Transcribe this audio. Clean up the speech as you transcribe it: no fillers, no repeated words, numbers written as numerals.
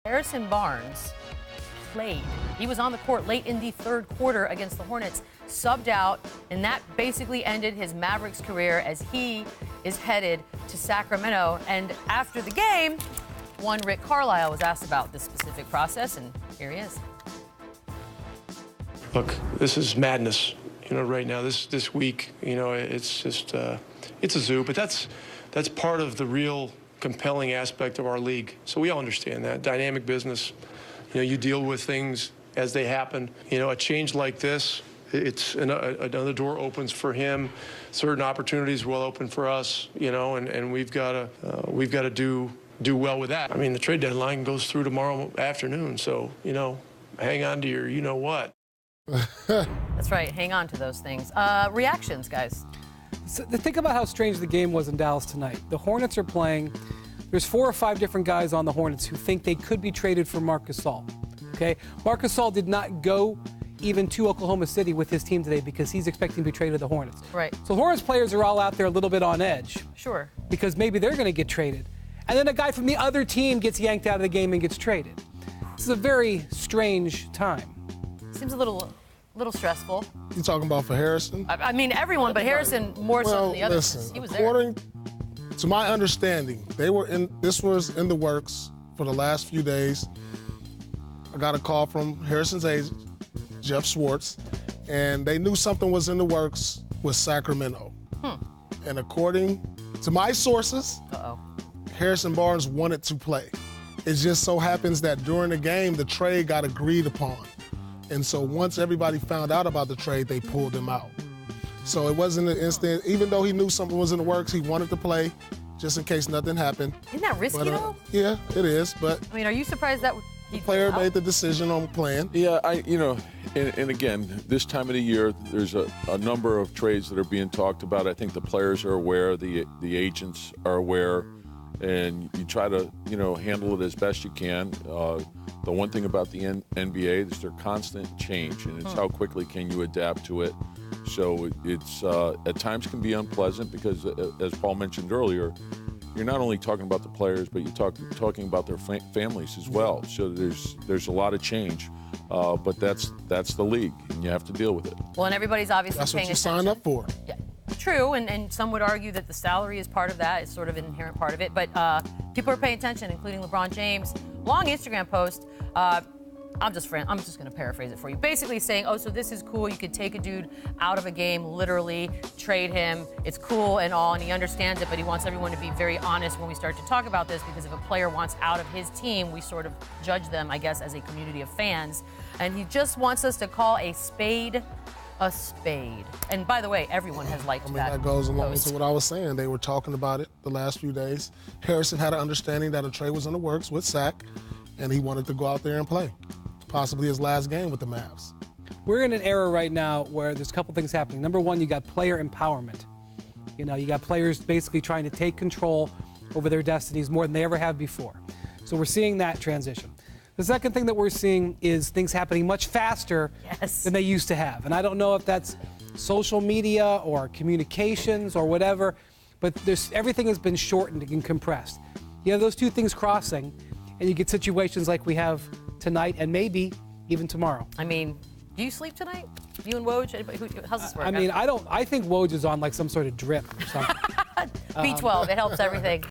Harrison Barnes played. He was on the court late in the third quarter against the Hornets, subbed out, and that basically ended his Mavericks career as he is headed to Sacramento. And after the game, one Rick Carlisle was asked about this specific process, and here he is. Look, this is madness, right now, this week, it's just, it's a zoo, but that's part of the real compelling aspect of our league. So we all understand that. Dynamic business, you deal with things as they happen. A change like this, it's another door opens for him. Certain opportunities will open for us, and we've got to do well with that. I mean, the trade deadline goes through tomorrow afternoon, so, hang on to your you-know-what. That's right. Hang on to those things. Reactions, guys. So think about how strange the game was in Dallas tonight. The Hornets are playing. There's 4 or 5 different guys on the Hornets who think they could be traded for Marc Gasol. Okay? Marc Gasol did not go even to Oklahoma City with his team today because he's expecting to be traded to the Hornets. Right. So Hornets players are all out there a little bit on edge. Sure. Because maybe they're going to get traded. And then a guy from the other team gets yanked out of the game and gets traded. This is a very strange time. Seems a little stressful. You talking about for Harrison? I mean everyone, but Harrison more so than the others. Listen, he was according there. to my understanding, this was in the works for the last few days. I got a call from Harrison's agent, Jeff Schwartz, and they knew something was in the works with Sacramento. And according to my sources, Harrison Barnes wanted to play. It just so happens that during the game, the trade got agreed upon. And so once everybody found out about the trade, they pulled him out. So it wasn't an instant, even though he knew something was in the works, he wanted to play just in case nothing happened. Isn't that risky, though? Yeah, it is, but I mean, are you surprised that the player made the decision on playing? Yeah, and again, this time of the year, there's a number of trades that are being talked about. I think the players are aware, the agents are aware, and you try to, handle it as best you can. The one thing about the NBA is their constant change, and it's how quickly can you adapt to it. So it's at times can be unpleasant because, as Paul mentioned earlier, you're not only talking about the players, but you're talking about their families as well. So there's a lot of change, but that's the league, and you have to deal with it. Well, and everybody's obviously that's paying what you attention. signed up for. Yeah. True, and some would argue that the salary is part of that. It's sort of an inherent part of it. But people are paying attention, including LeBron James. Long Instagram post. I'm just going to paraphrase it for you. Basically saying, oh, so this is cool. You could take a dude out of a game, literally trade him. It's cool and all, and he understands it, but he wants everyone to be very honest when we start to talk about this, because if a player wants out of his team, we sort of judge them, I guess, as a community of fans. And he just wants us to call a spade a spade. And by the way, everyone has liked that. That goes along post. to what I was saying. They were talking about it the last few days. Harrison had an understanding that a trade was in the works with Sac, and he wanted to go out there and play. Possibly his last game with the Mavs. We're in an era right now where there's a couple things happening. Number one, you got player empowerment. You got players basically trying to take control over their destinies more than they ever have before. So we're seeing that transition. The second thing that we're seeing is things happening much faster than they used to have. And I don't know if that's social media or communications or whatever, but everything has been shortened and compressed. You have those two things crossing, and you get situations like we have tonight and maybe even tomorrow. I mean, do you sleep tonight? You and Woj? How's this work? I mean, I think Woj is on like some sort of drip or something. B12, it helps everything.